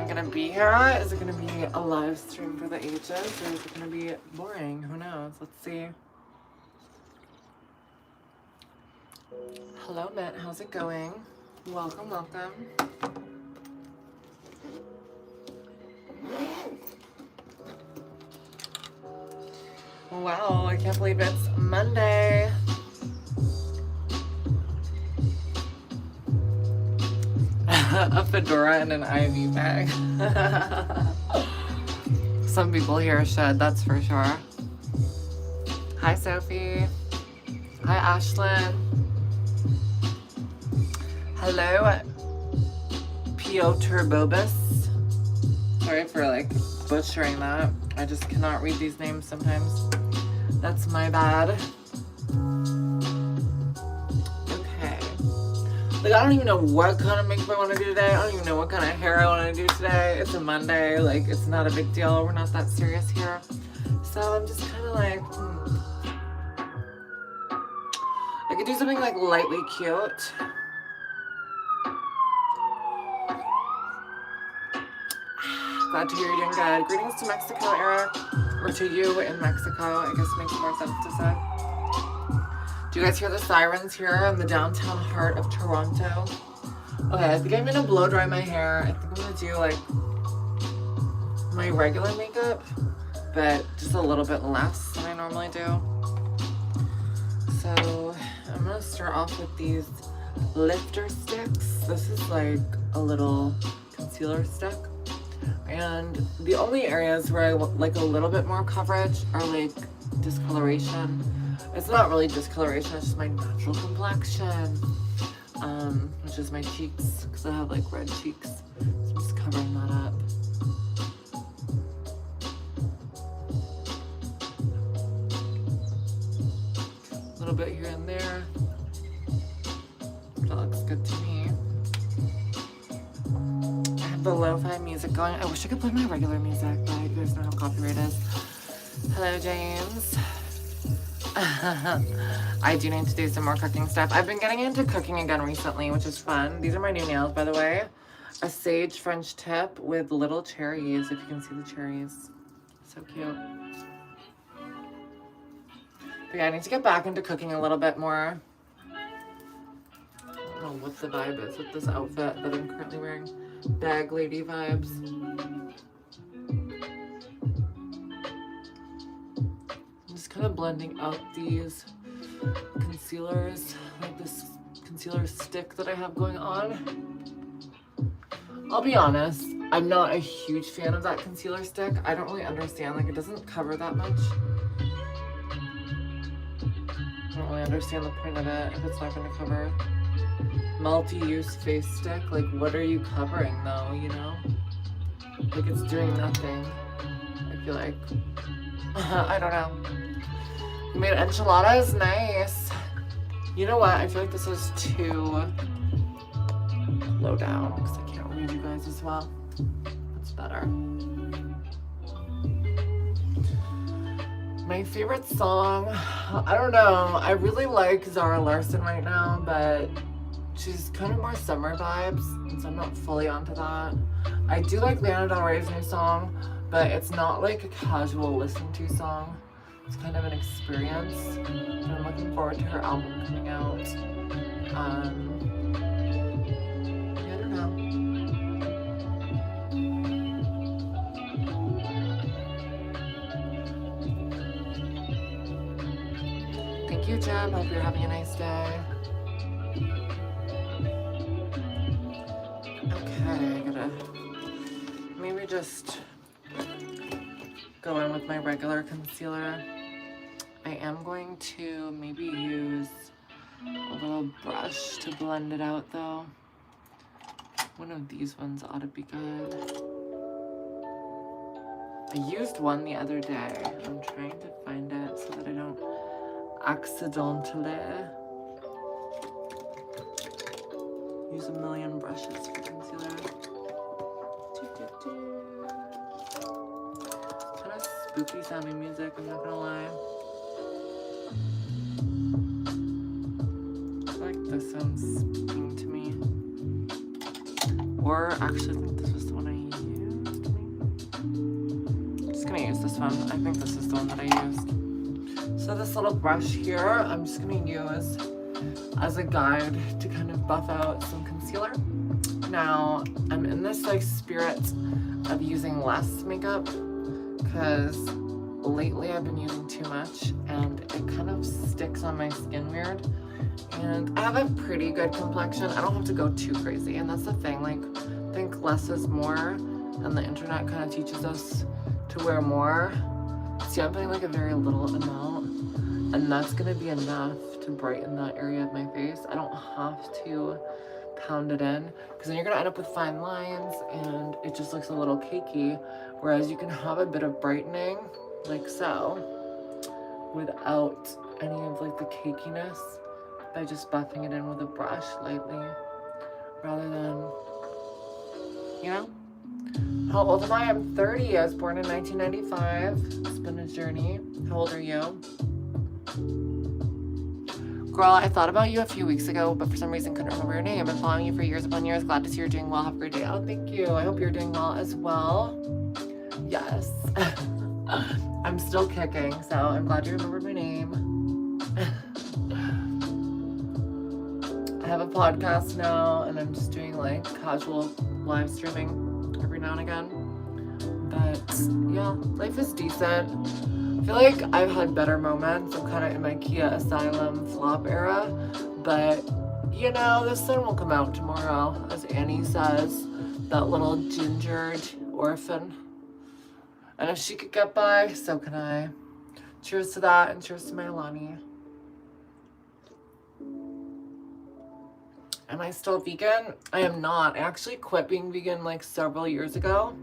everyone gonna be here? Is it gonna be a live stream for the ages, or is it gonna be boring? Who knows? Let's see. Hello, Mitt. How's it going? Welcome, welcome. Wow, I can't believe it's Monday. A fedora and an IV bag. Some people here should, that's for sure. Hi, Sophie. Hi, Ashlyn. Hello, Piotr Bobus. Sorry for like butchering that. I just cannot read these names sometimes. That's my bad. Okay. Like, I don't even know what kind of makeup I want to do today. I don't even know what kind of hair I want to do today. It's a Monday. Like, it's not a big deal. We're not that serious here. So I'm just kind of like, I could do something like lightly cute. Glad to hear you're doing good. Greetings to Mexico, Eric. Or to you in Mexico, I guess makes more sense to say. Do you guys hear the sirens here in the downtown heart of Toronto? Okay, I think I'm gonna blow dry my hair. I think I'm gonna do like my regular makeup, but just a little bit less than I normally do. So I'm gonna start off with these lifter sticks. This is like a little concealer stick. And the only areas where I like a little bit more coverage are like discoloration. It's not really discoloration, it's just my natural complexion, which is my cheeks, because I have like red cheeks. So I'm just covering that up. A little bit here and there. That looks good to me. The lo-fi music going. I wish I could play my regular music, but you guys know how copyright is. Hello, James. I do need to do some more cooking stuff. I've been getting into cooking again recently, which is fun. These are my new nails, by the way. A sage French tip with little cherries, if you can see the cherries. So cute. But yeah, I need to get back into cooking a little bit more. I don't know what the vibe is with this outfit that I'm currently wearing. Bag lady vibes. I'm just kind of blending out these concealers, like this concealer stick that I have going on. I'll be honest, I'm not a huge fan of that concealer stick. I don't really understand, like it doesn't cover that much. I don't really understand the point of it if it's not going to cover. Multi-use face stick, like what are you covering though, you know? Like it's doing nothing. I feel like, I don't know. You made enchiladas, nice. You know what, I feel like this is too low down because I can't read you guys as well. That's better. My favorite song, I don't know. I really like Zara Larsson right now, but she's kind of more summer vibes, and so I'm not fully onto that. I do like Lana Del Rey's new song, but it's not like a casual listen to song. It's kind of an experience. And I'm looking forward to her album coming out. I don't know. Thank you, Jem. Hope you're having a nice day. Okay, I gotta maybe just go in with my regular concealer. I am going to maybe use a little brush to blend it out though. One of these ones ought to be good. I used one the other day. I'm trying to find it so that I don't accidentally use a million brushes for concealer. Kind of spooky sounding music, I'm not gonna lie. I feel like this sounds speaking to me. Or actually, I think this was the one I used. this one. I think this is the one that I used. So this little brush here, I'm just gonna use as a guide to kind of buff out some concealer. Now, I'm in this like spirit of using less makeup because lately I've been using too much and it kind of sticks on my skin weird. And I have a pretty good complexion. I don't have to go too crazy, and that's the thing, like, I think less is more, and the internet kind of teaches us to wear more. See, I'm putting like a very little amount, and that's gonna be enough to brighten that area of my face. I don't have to pound it in, because then you're gonna end up with fine lines, and it just looks a little cakey, whereas you can have a bit of brightening, like so, without any of like the cakiness, by just buffing it in with a brush lightly, rather than, you know? How old am I? I'm 30. I was born in 1995. It's been a journey. How old are you? Girl, I thought about you a few weeks ago, but for some reason couldn't remember your name. I've been following you for years upon years. Glad to see you're doing well. Have a great day. Oh, thank you. I hope you're doing well as well. Yes. I'm still kicking, so I'm glad you remembered my name. I have a podcast now, and I'm just doing like casual live streaming every now and again. But yeah, life is decent. I feel like I've had better moments. I'm kind of in my Kia Asylum flop era, but you know, the sun will come out tomorrow, as Annie says, that little gingered orphan. And if she could get by, so can I. Cheers to that, and cheers to my Alani. Am I still vegan? I am not. I actually quit being vegan like several years ago.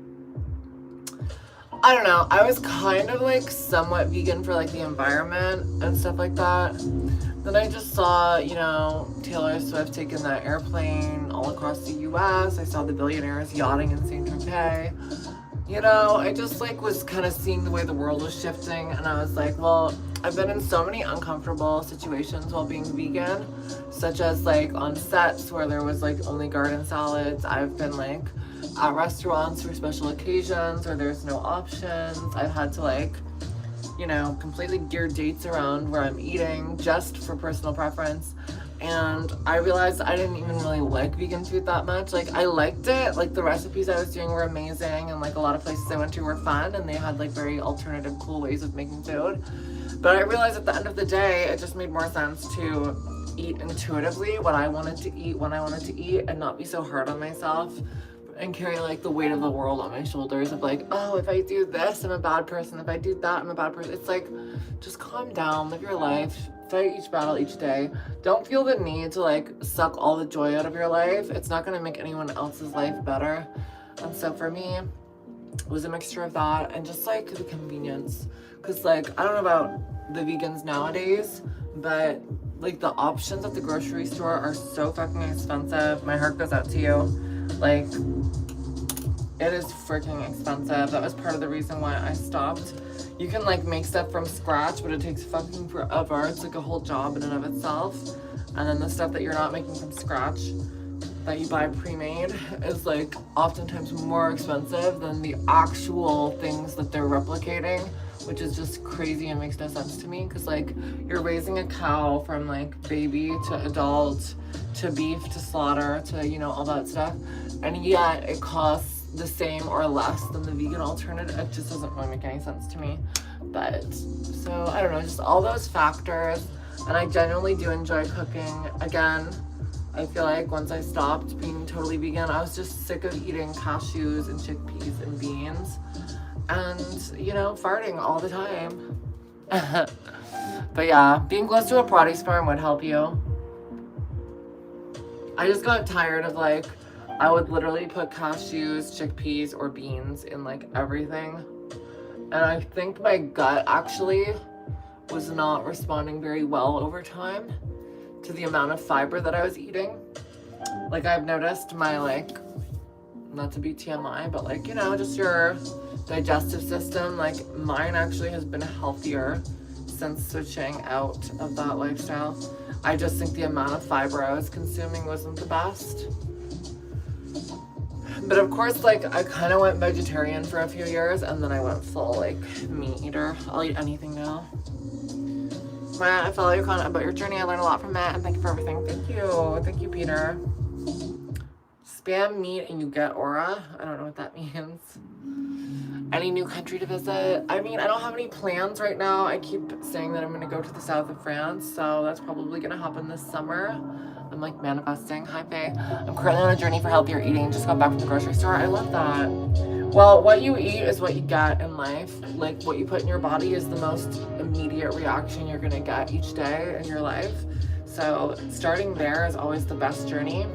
I don't know. I was kind of like somewhat vegan for like the environment and stuff like that. Then I just saw, you know, Taylor Swift taking that airplane all across the US. I saw the billionaires yachting in St. Tropez. You know, I just like was kind of seeing the way the world was shifting, and I was like, well, I've been in so many uncomfortable situations while being vegan, such as like on sets where there was like only garden salads. I've been like at restaurants for special occasions where there's no options. I've had to like, you know, completely gear dates around where I'm eating just for personal preference. And I realized I didn't even really like vegan food that much. Like, I liked it. Like, the recipes I was doing were amazing, and like a lot of places I went to were fun, and they had like very alternative, cool ways of making food. But I realized at the end of the day, it just made more sense to eat intuitively what I wanted to eat when I wanted to eat, and not be so hard on myself and carry like the weight of the world on my shoulders of like, oh, if I do this, I'm a bad person. If I do that, I'm a bad person. It's like, just calm down, live your life, fight each battle each day. Don't feel the need to like suck all the joy out of your life. It's not gonna make anyone else's life better. And so for me, it was a mixture of that and just like the convenience. Cause like, I don't know about the vegans nowadays, but like the options at the grocery store are so fucking expensive. My heart goes out to you. Like, it is freaking expensive. That was part of the reason why I stopped. You can like make stuff from scratch, but it takes fucking forever. It's like a whole job in and of itself. And then the stuff that you're not making from scratch, that you buy pre-made, is like oftentimes more expensive than the actual things that they're replicating, which is just crazy and makes no sense to me. Because like, you're raising a cow from like baby to adult to beef to slaughter to, you know, all that stuff, and yet it costs the same or less than the vegan alternative. It just doesn't really make any sense to me. But so I don't know, just all those factors. And I genuinely do enjoy cooking. Again, I feel like once I stopped being totally vegan, I was just sick of eating cashews and chickpeas and beans and, you know, farting all the time. But yeah, being close to a produce farm would help you. I just got tired of like, I would literally put cashews, chickpeas, or beans in like everything. And I think my gut actually was not responding very well over time to the amount of fiber that I was eating. Like, I've noticed my like, not to be TMI, but like, you know, just your digestive system, like mine actually has been healthier since switching out of that lifestyle. I just think the amount of fiber I was consuming wasn't the best. But of course, like, I kind of went vegetarian for a few years, and then I went full, like, meat eater. I'll eat anything now. Matt, I follow your content about your journey. I learned a lot from Matt, and thank you for everything. Thank you. Thank you, Peter. Spam meat and you get aura. I don't know what that means. Any new country to visit? I mean, I don't have any plans right now. I keep saying that I'm going to go to the south of France, so that's probably going to happen this summer. I'm like manifesting. Hi, Faye. I'm currently on a journey for healthier eating. Just got back from the grocery store. I love that. Well, what you eat is what you get in life. Like, what you put in your body is the most immediate reaction you're going to get each day in your life. So starting there is always the best journey.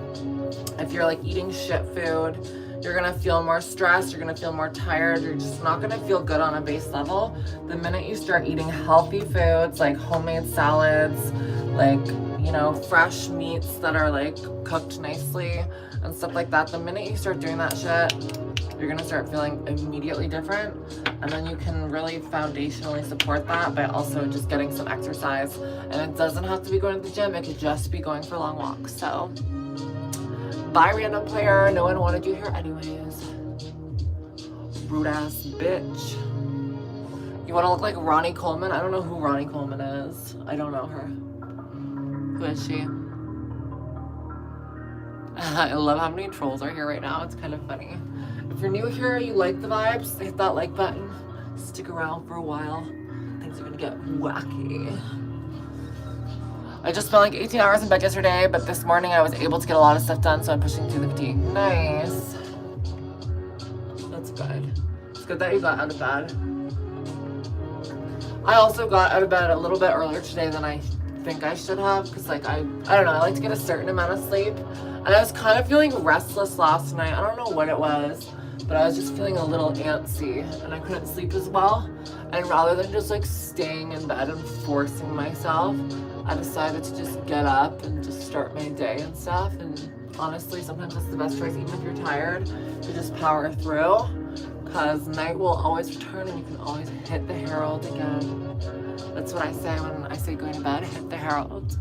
If you're like eating shit food, you're gonna feel more stressed, you're gonna feel more tired, you're just not gonna feel good on a base level. The minute you start eating healthy foods like homemade salads, like, you know, fresh meats that are like cooked nicely and stuff like that, the minute you start doing that shit, you're gonna start feeling immediately different. And then you can really foundationally support that by also just getting some exercise. And it doesn't have to be going to the gym, it could just be going for long walks. So bye, random player. No one wanted you here anyways. Rude ass bitch. You want to look like Ronnie Coleman? I don't know who Ronnie Coleman is. I don't know her. Who is she? I love how many trolls are here right now. It's kind of funny. If you're new here, you like the vibes, hit that like button. Stick around for a while. Things are gonna get wacky. I just spent like 18 hours in bed yesterday, but this morning I was able to get a lot of stuff done, so I'm pushing through the fatigue. Nice. That's good. It's good that you got out of bed. I also got out of bed a little bit earlier today than I think I should have, because like I don't know, I like to get a certain amount of sleep. And I was kind of feeling restless last night. I don't know what it was, but I was just feeling a little antsy and I couldn't sleep as well. And rather than just like staying in bed and forcing myself, I decided to just get up and just start my day and stuff. And honestly, sometimes it's the best choice, even if you're tired, to just power through, because night will always return and you can always hit the herald again. That's what I say when I say going to bed, hit the herald.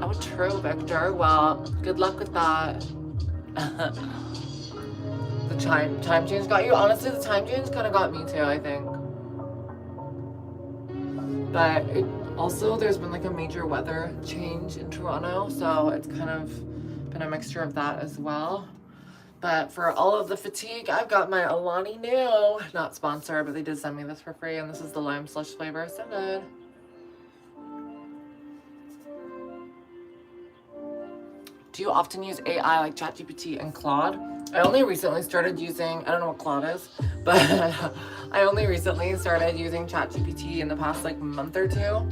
Oh, true, Victor. Well, good luck with that. The time change got you? Honestly, the time change kind of got me too, I think. But it also, there's been like a major weather change in Toronto, so it's kind of been a mixture of that as well. But for all of the fatigue, I've got my Alani Nu. Not sponsored, but they did send me this for free, and this is the lime slush flavor. So good. Do you often use AI like ChatGPT and Claude? I only recently started using, I don't know what Claude is, but I only recently started using ChatGPT in the past like month or two.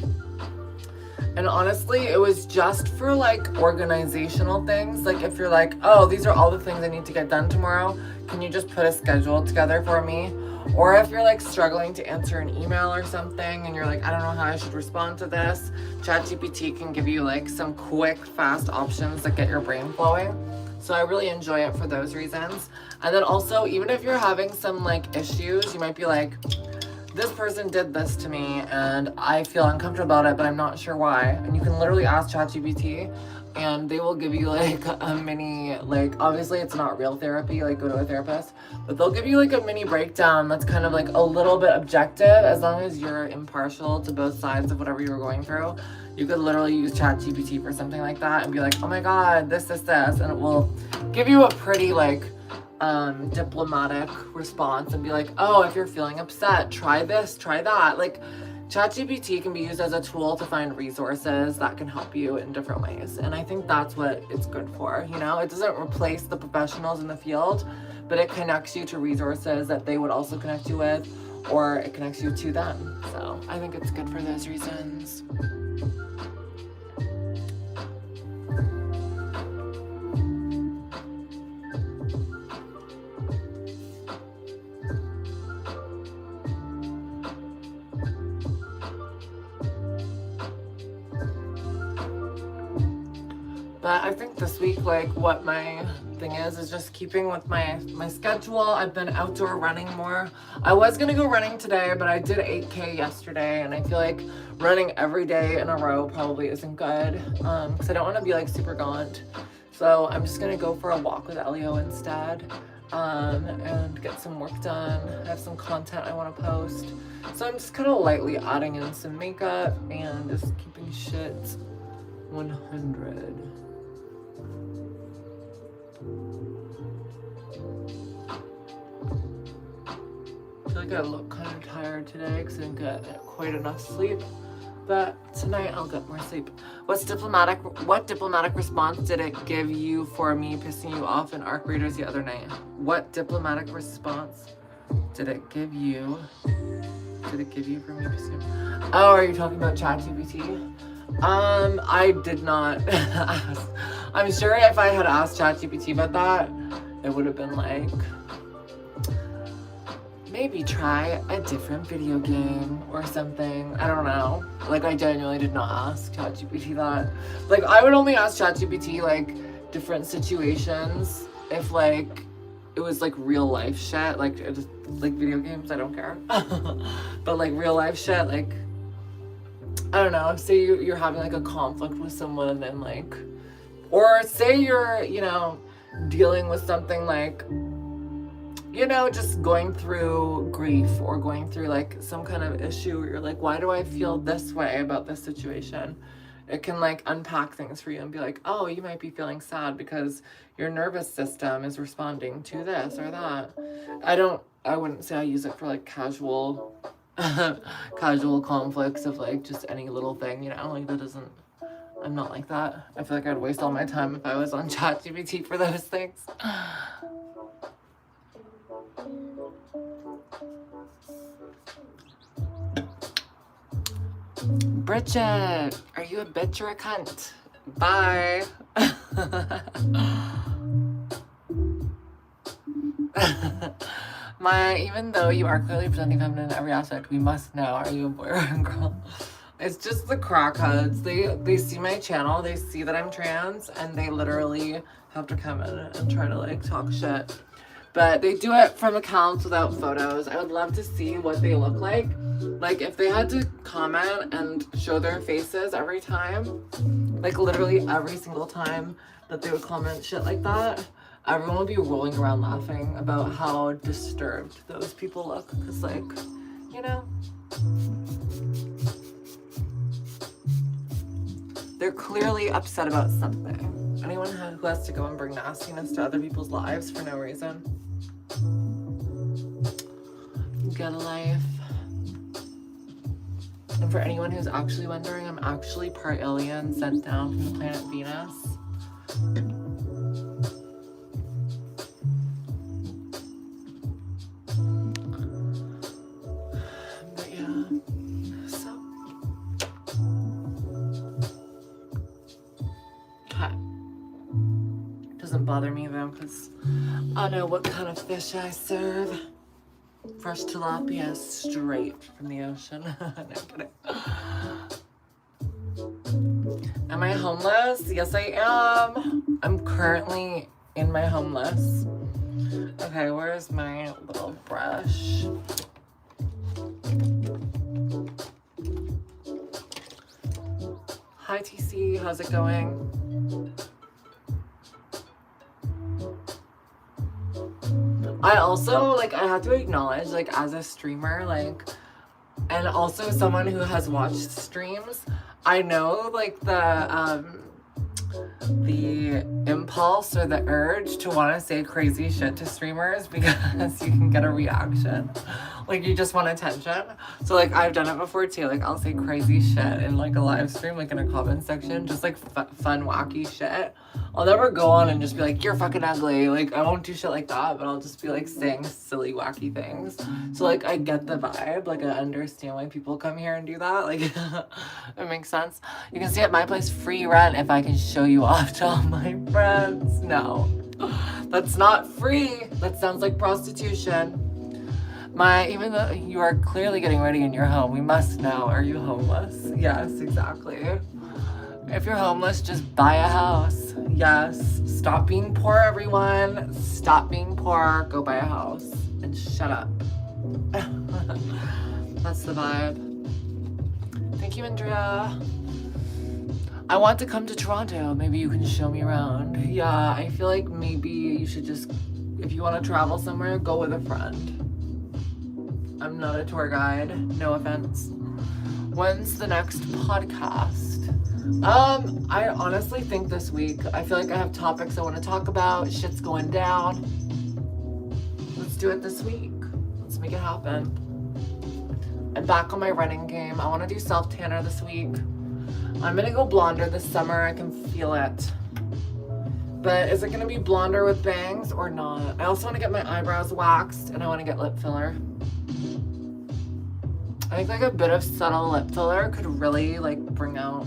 And honestly, it was just for like organizational things. Like if you're like, oh, these are all the things I need to get done tomorrow, can you just put a schedule together for me? Or if you're like struggling to answer an email or something and you're like, I don't know how I should respond to this, ChatGPT can give you like some quick, fast options that get your brain flowing. So I really enjoy it for those reasons. And then also, even if you're having some like issues, you might be like, this person did this to me and I feel uncomfortable about it, but I'm not sure why. And you can literally ask ChatGPT and they will give you like a mini, like obviously it's not real therapy, like go to a therapist, but they'll give you like a mini breakdown that's kind of like a little bit objective, as long as you're impartial to both sides of whatever you were going through. You could literally use ChatGPT for something like that and be like, oh my God, this, and it will give you a pretty like diplomatic response and be like, oh, if you're feeling upset, try this, try that. Like ChatGPT can be used as a tool to find resources that can help you in different ways. And I think that's what it's good for, you know? It doesn't replace the professionals in the field, but it connects you to resources that they would also connect you with, or it connects you to them. So I think it's good for those reasons. But I think this week, like what my thing is just keeping with my schedule. I've been outdoor running more. I was gonna go running today, but I did 8K yesterday, and I feel like running every day in a row probably isn't good, because I don't want to be like super gaunt. So I'm just gonna go for a walk with Elio instead, and get some work done. I have some content I want to post. So I'm just kind of lightly adding in some makeup and just keeping shit 100. I feel like I look kind of tired today because I didn't get quite enough sleep. But tonight I'll get more sleep. What diplomatic response did it give you for me pissing you off in ARC Readers the other night? What diplomatic response did it give you? For me pissing you? Oh, are you talking about ChatGPT? I did not ask. I'm sure if I had asked ChatGPT about that, it would have been like, maybe try a different video game or something. I don't know. Like, I genuinely did not ask ChatGPT that. Like, I would only ask ChatGPT, like, different situations if, like, it was, like, real life shit. Like, like video games, I don't care. But, like, real life shit, like, I don't know. Say you're having, like, a conflict with someone and, like, or say you're, you know, dealing with something, like, you know, just going through grief or going through like some kind of issue where you're like, why do I feel this way about this situation? It can like unpack things for you and be like, oh, you might be feeling sad because your nervous system is responding to this or that. I wouldn't say I use it for like casual conflicts of like just any little thing, you know, like I'm not like that. I feel like I'd waste all my time if I was on ChatGPT for those things. Bridget, are you a bitch or a cunt? Bye. Even though you are clearly presenting feminine in every aspect, we must know, are you a boy or a girl? It's just the crackheads. They see my channel, they see that I'm trans, and they literally have to come in and try to like talk shit. But they do it from accounts without photos. I would love to see what they look like. Like, if they had to comment and show their faces every time, like literally every single time that they would comment shit like that, everyone would be rolling around laughing about how disturbed those people look. Because, like, you know, they're clearly upset about something. Anyone who has to go and bring nastiness to other people's lives for no reason. Get a life. And for anyone who's actually wondering, I'm actually part alien sent down from the planet Venus. But yeah, so. Okay. Doesn't bother me though, because I know what kind of fish I serve. Fresh tilapia straight from the ocean. No, I'm kidding. Am I homeless? Yes, I am. I'm currently in my homeless. Okay, where's my little brush? Hi, TC. How's it going? I also, like, I have to acknowledge, like, as a streamer, like, and also someone who has watched streams, I know, like, the impulse or the urge to want to say crazy shit to streamers because you can get a reaction. Like, you just want attention. So, like, I've done it before, too. Like, I'll say crazy shit in, like, a live stream, like, in a comment section. Just, like, fun, wacky shit. I'll never go on and just be like, you're fucking ugly. Like, I won't do shit like that, but I'll just be, like, saying silly, wacky things. So, like, I get the vibe. Like, I understand why people come here and do that. Like, it makes sense. You can stay at my place free rent if I can show you off to all my friends. No. That's not free. That sounds like prostitution. Even though you are clearly getting ready in your home, we must know, are you homeless? Yes, exactly. If you're homeless, just buy a house. Yes. Stop being poor, everyone. Stop being poor. Go buy a house. And shut up. That's the vibe. Thank you, Andrea. I want to come to Toronto. Maybe you can show me around. Yeah, I feel like maybe you should just, if you want to travel somewhere, go with a friend. I'm not a tour guide, no offense. When's the next podcast? I honestly think this week. I feel like I have topics I want to talk about. Shit's going down. Let's do it this week. Let's make it happen. I'm back on my running game. I want to do self-tanner this week. I'm gonna go blonder this summer. I can feel it. But is it gonna be blonder with bangs or not? I also want to get my eyebrows waxed and I want to get lip filler. I think like a bit of subtle lip filler could really like bring out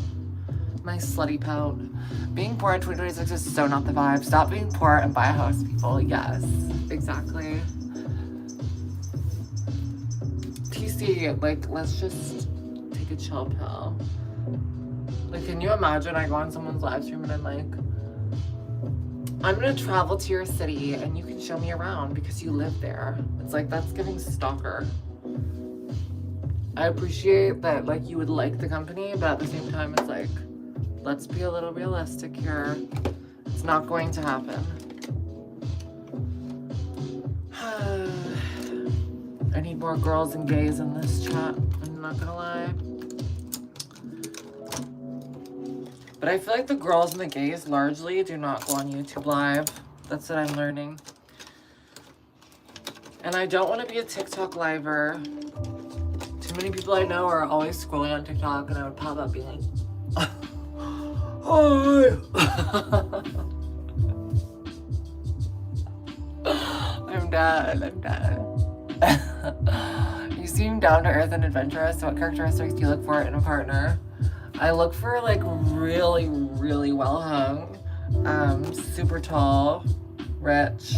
my slutty pout. Being poor in 2026 is so not the vibe. Stop being poor and buy a house, people. Yes, exactly. TC, like, let's just take a chill pill. Like, can you imagine I go on someone's live stream and I'm like, I'm gonna travel to your city and you can show me around because you live there. It's like, that's giving stalker. I appreciate that, like, you would like the company, but at the same time, it's like, let's be a little realistic here. It's not going to happen. I need more girls and gays in this chat, I'm not gonna lie. But I feel like the girls and the gays largely do not go on YouTube Live. That's what I'm learning. And I don't want to be a TikTok liver. Too many people I know are always scrolling on TikTok and I would pop up being like, hi! I'm done. You seem down to earth and adventurous. What characteristics do you look for in a partner? I look for like really, really well hung, super tall, rich,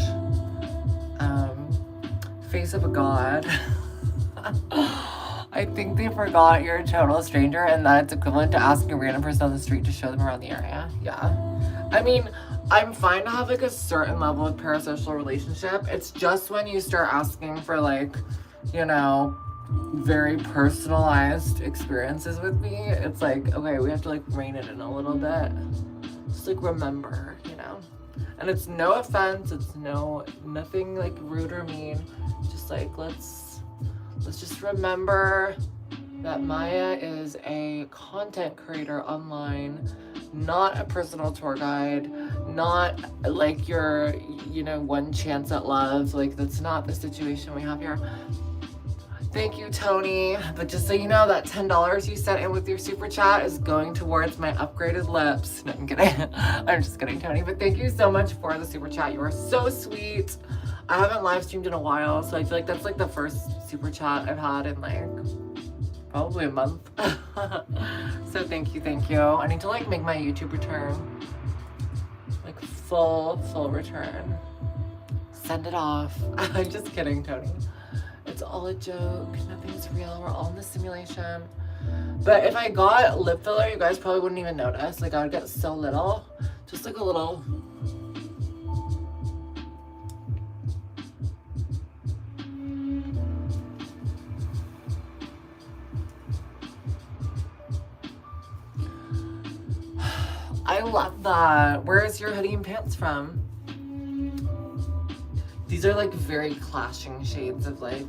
face of a god. I think they forgot you're a total stranger and that it's equivalent to asking a random person on the street to show them around the area. Yeah. I mean, I'm fine to have like a certain level of parasocial relationship. It's just when you start asking for like, you know, very personalized experiences with me, it's like, okay, we have to like rein it in a little bit. Just like remember, you know? And it's no offense, it's nothing like rude or mean. Just like, let's just remember that Maya is a content creator online, not a personal tour guide, not like your, you know, one chance at love. Like, that's not the situation we have here. Thank you, Tony. But just so you know, that $10 you sent in with your super chat is going towards my upgraded lips. No, I'm kidding. I'm just kidding, Tony. But thank you so much for the super chat. You are so sweet. I haven't live streamed in a while, so I feel like that's like the first super chat I've had in like probably a month. So thank you. I need to like make my YouTube return. Like full return. Send it off. I'm just kidding, Tony. It's all a joke. Nothing's real. We're all in the simulation. But if I got lip filler, you guys probably wouldn't even notice. Like, I would get so little. Just like a little. I love that. Where is your hoodie and pants from? These are like very clashing shades of like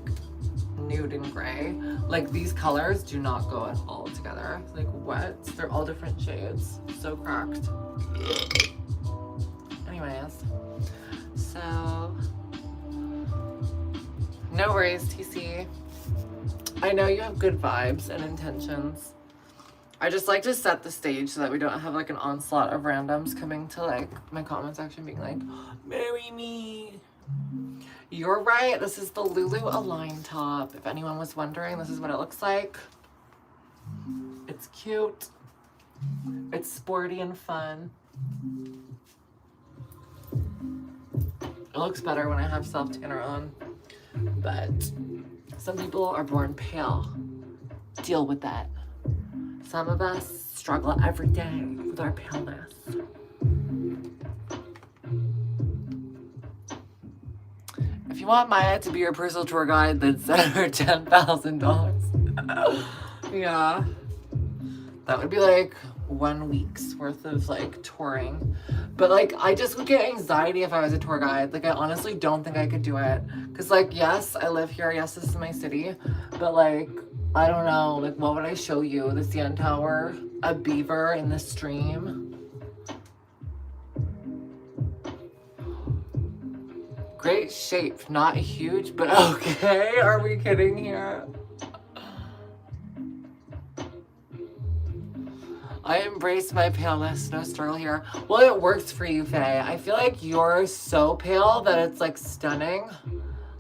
nude and gray. Like these colors do not go at all together. Like what? They're all different shades. So cracked. Anyways, so no worries, TC. I know you have good vibes and intentions. I just like to set the stage so that we don't have like an onslaught of randoms coming to like my comment section being like, marry me. You're right, this is the Lulu Align top. If anyone was wondering, this is what it looks like. It's cute. It's sporty and fun. It looks better when I have self-tanner on. But some people are born pale. Deal with that. Some of us struggle every day with our paleness. If you want Maya to be your personal tour guide, then send her $10,000. Yeah. That would be like 1 week's worth of like touring. But like I just would get anxiety if I was a tour guide. Like I honestly don't think I could do it. Cause like yes, I live here, yes, this is my city. But like I don't know, like what would I show you? The CN Tower, a beaver in the stream. Great shape, not huge, but okay. Are we kidding here? I embrace my paleness, no struggle here. Well, it works for you, Faye. I feel like you're so pale that it's like stunning.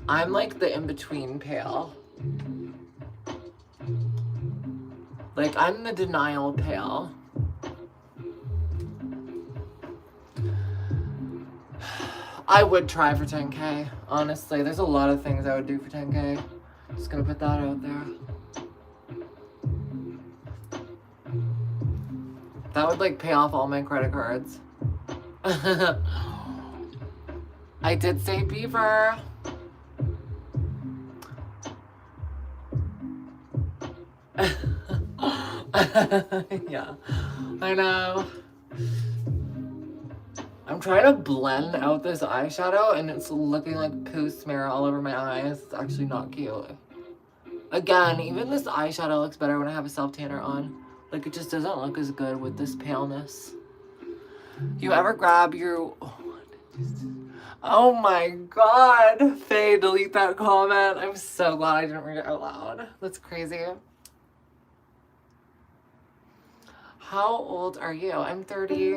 I'm like the in-between pale. Like I'm the denial pale. I would try for 10K, honestly. There's a lot of things I would do for 10K. Just gonna put that out there. That would like pay off all my credit cards. I did say beaver. Yeah, I know. I'm trying to blend out this eyeshadow and it's looking like poo smear all over my eyes. It's actually not cute. Again, even this eyeshadow looks better when I have a self-tanner on. Like, it just doesn't look as good with this paleness. You ever grab your... Oh my god! Faye, delete that comment. I'm so glad I didn't read it out loud. That's crazy. How old are you? I'm 30.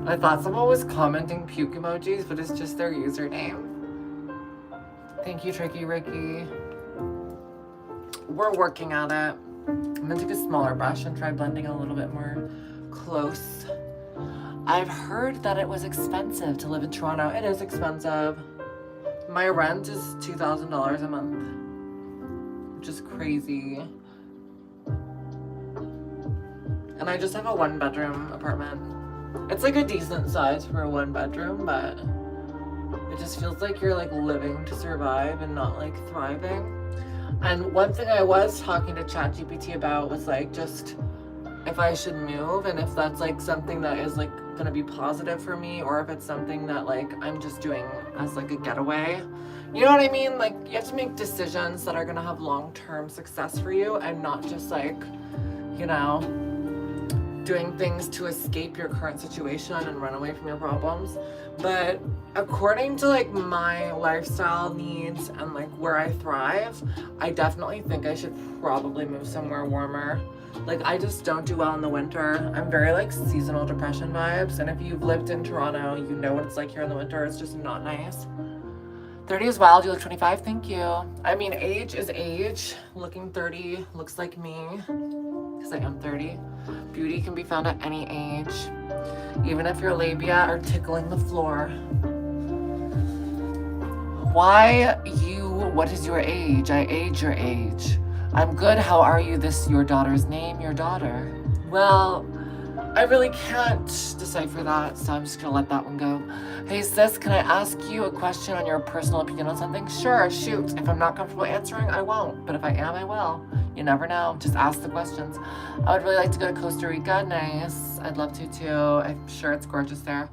I thought someone was commenting puke emojis, but it's just their username. Thank you, Tricky Ricky. We're working at it. I'm gonna take a smaller brush and try blending a little bit more close. I've heard that it was expensive to live in Toronto. It is expensive. My rent is $2,000 a month, which is crazy. And I just have a 1-bedroom apartment. It's like a decent size for a 1-bedroom, but it just feels like you're like living to survive and not like thriving. And one thing I was talking to ChatGPT about was like just if I should move and if that's like something that is like gonna be positive for me or if it's something that like I'm just doing as like a getaway. You know what I mean? Like you have to make decisions that are gonna have long-term success for you and not just like, you know, doing things to escape your current situation and run away from your problems. But according to like my lifestyle needs and like where I thrive, I definitely think I should probably move somewhere warmer. Like I just don't do well in the winter. I'm very like seasonal depression vibes, and if you've lived in Toronto, you know what it's like here in the winter. It's just not nice. 30 is wild, you look 25, thank you. I mean, age is age. Looking 30 looks like me, because I am 30. Beauty can be found at any age, even if your labia are tickling the floor. Why you, what is your age? I age your age. I'm good, how are you? This your daughter's name, your daughter. Well, I really can't decipher that, so I'm just gonna let that one go. Hey sis, can I ask you a question on your personal opinion on something? Sure, shoot. If I'm not comfortable answering, I won't. But if I am, I will. You never know. Just ask the questions. I would really like to go to Costa Rica. Nice. I'd love to too. I'm sure it's gorgeous there.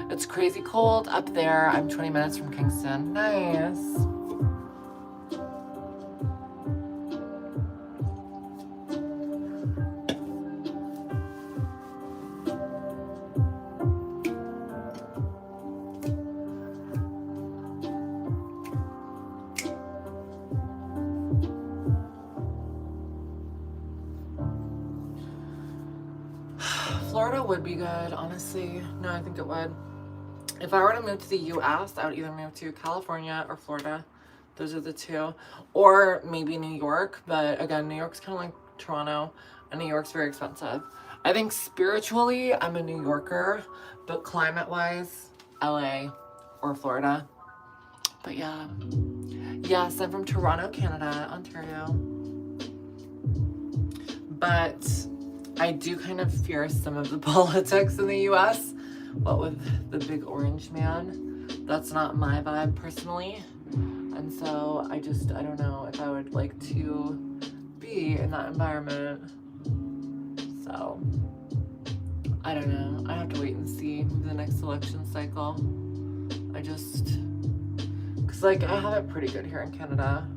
It's crazy cold up there. I'm 20 minutes from Kingston. Nice. Florida would be good, honestly. No, I think it would. If I were to move to the US, I would either move to California or Florida. Those are the two. Or maybe New York, but again, New York's kind of like Toronto, and New York's very expensive. I think spiritually, I'm a New Yorker, but climate-wise, LA or Florida. But yeah. Yes, I'm from Toronto, Canada, Ontario. But I do kind of fear some of the politics in the US. What with the big orange man. That's not my vibe personally. And so I don't know if I would like to be be in that environment. So, I don't know. I have to wait and see the next election cycle. Because, like, I have it pretty good here in Canada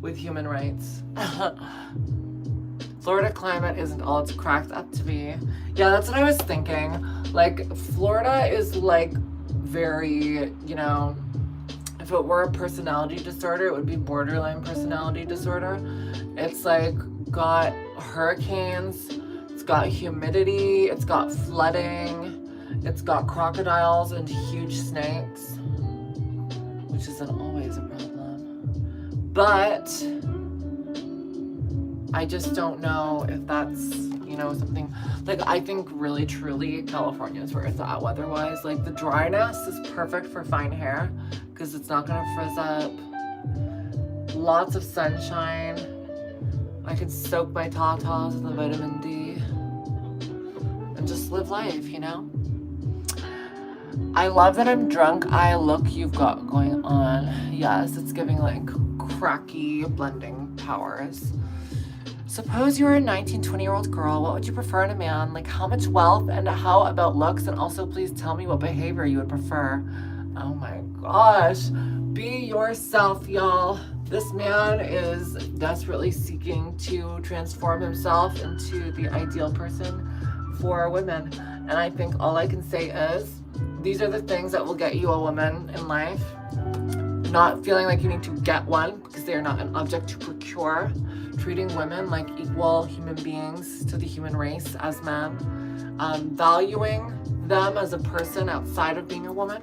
with human rights. Florida climate isn't all it's cracked up to be. Yeah, that's what I was thinking. Like, Florida is, like, very, you know, if it were a personality disorder, it would be borderline personality disorder. It's, like, got hurricanes, it's got humidity, it's got flooding, it's got crocodiles and huge snakes, which isn't always a problem. But I just don't know if that's, you know, something, like, I think really truly California is where it's at weather-wise. Like, the dryness is perfect for fine hair because it's not gonna frizz up. Lots of sunshine. I could soak my tatas with the vitamin D and just live life, you know? I love that I'm drunk. Look you've got going on. Yes, it's giving, like, cracky blending powers. Suppose you were a 19, 20-year-old girl. What would you prefer in a man? Like, how much wealth and how about looks? And also, please tell me what behavior you would prefer. Oh my gosh. Be yourself, y'all. This man is desperately seeking to transform himself into the ideal person for women. And I think all I can say is, these are the things that will get you a woman in life. Not feeling like you need to get one because they are not an object to procure. Treating women like equal human beings to the human race as men. Valuing them as a person outside of being a woman.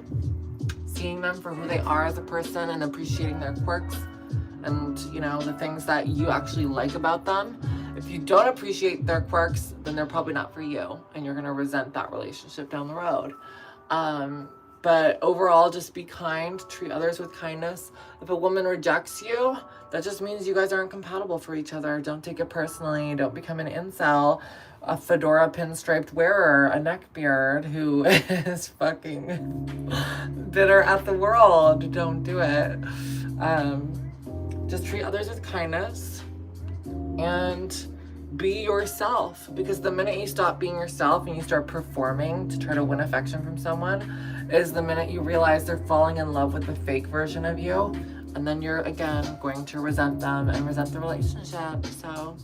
Seeing them for who they are as a person and appreciating their quirks and, you know, the things that you actually like about them. If you don't appreciate their quirks, then they're probably not for you and you're gonna resent that relationship down the road. But overall, just be kind, treat others with kindness. If a woman rejects you, that just means you guys aren't compatible for each other. Don't take it personally. Don't become an incel, a fedora pinstriped wearer, a neckbeard who is fucking bitter at the world. Don't do it. Just treat others with kindness and be yourself, because the minute you stop being yourself and you start performing to try to win affection from someone is the minute you realize they're falling in love with the fake version of you, and then you're again going to resent them and resent the relationship. So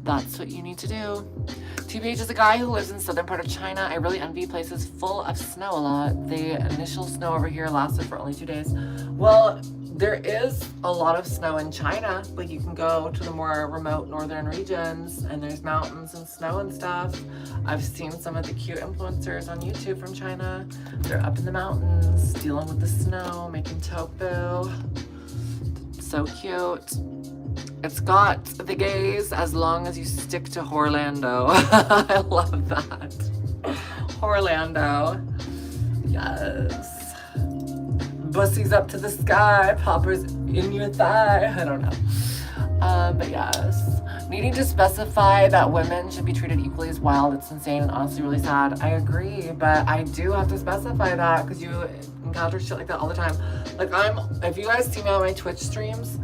that's what you need to do. TBH is a guy who lives in southern part of China. I really envy places full of snow a lot. The initial snow over here lasted for only 2 days. Well, there is a lot of snow in China. Like, you can go to the more remote northern regions and there's mountains and snow and stuff. I've seen some of the cute influencers on YouTube from China. They're up in the mountains, dealing with the snow, making tofu. So cute. It's got the gays as long as you stick to Orlando. I love that. Orlando. Yes. Bussies up to the sky, poppers in your thigh. I don't know. But yes. Needing to specify that women should be treated equally as wild, it's insane and honestly really sad. I agree, but I do have to specify that because you encounter shit like that all the time. Like, if you guys see me on my Twitch streams,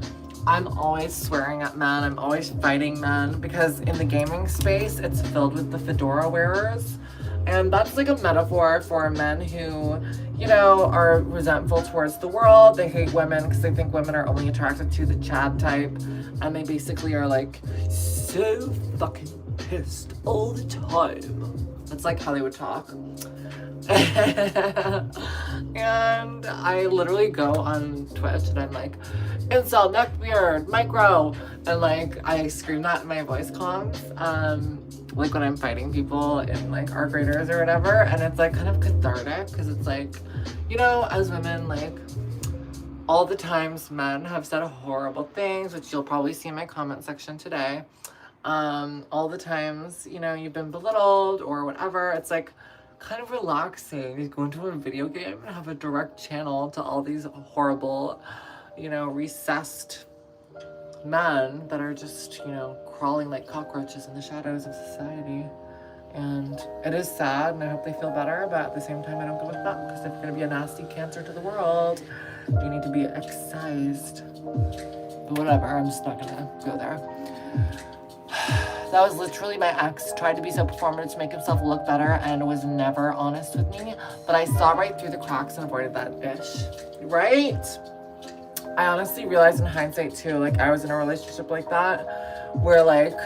I'm always swearing at men. I'm always fighting men because in the gaming space, it's filled with the fedora wearers. And that's like a metaphor for men who, you know, are resentful towards the world. They hate women because they think women are only attracted to the Chad type. And they basically are like so fucking pissed all the time. That's like how they would talk. And I literally go on Twitch and I'm like, incel, neckbeard, micro, and like I scream that in my voice comms, like when I'm fighting people in like our graders or whatever, and it's like kind of cathartic because it's like, you know, as women, like all the times men have said horrible things, which you'll probably see in my comment section today, all the times, you know, you've been belittled or whatever, it's like kind of relaxing. You go into a video game and have a direct channel to all these horrible, you know, recessed men that are just, you know, crawling like cockroaches in the shadows of society. And it is sad, and I hope they feel better, but at the same time, I don't give a fuck, because if you're gonna be a nasty cancer to the world, you need to be excised. Whatever, I'm just not gonna go there. That was literally my ex. Tried to be so performative to make himself look better and was never honest with me. But I saw right through the cracks and avoided that bitch. Right? I honestly realized in hindsight too, like I was in a relationship like that where like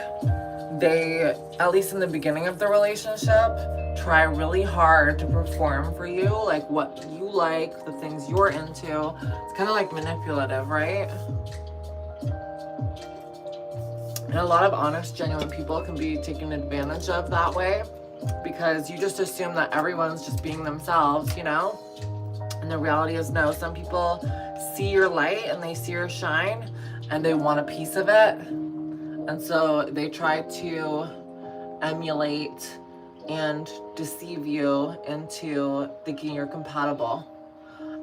they, at least in the beginning of the relationship, try really hard to perform for you, like what you like, the things you're into. It's kind of like manipulative, right? And a lot of honest, genuine people can be taken advantage of that way because you just assume that everyone's just being themselves, you know? And the reality is no, some people see your light and they see your shine and they want a piece of it. And so they try to emulate and deceive you into thinking you're compatible.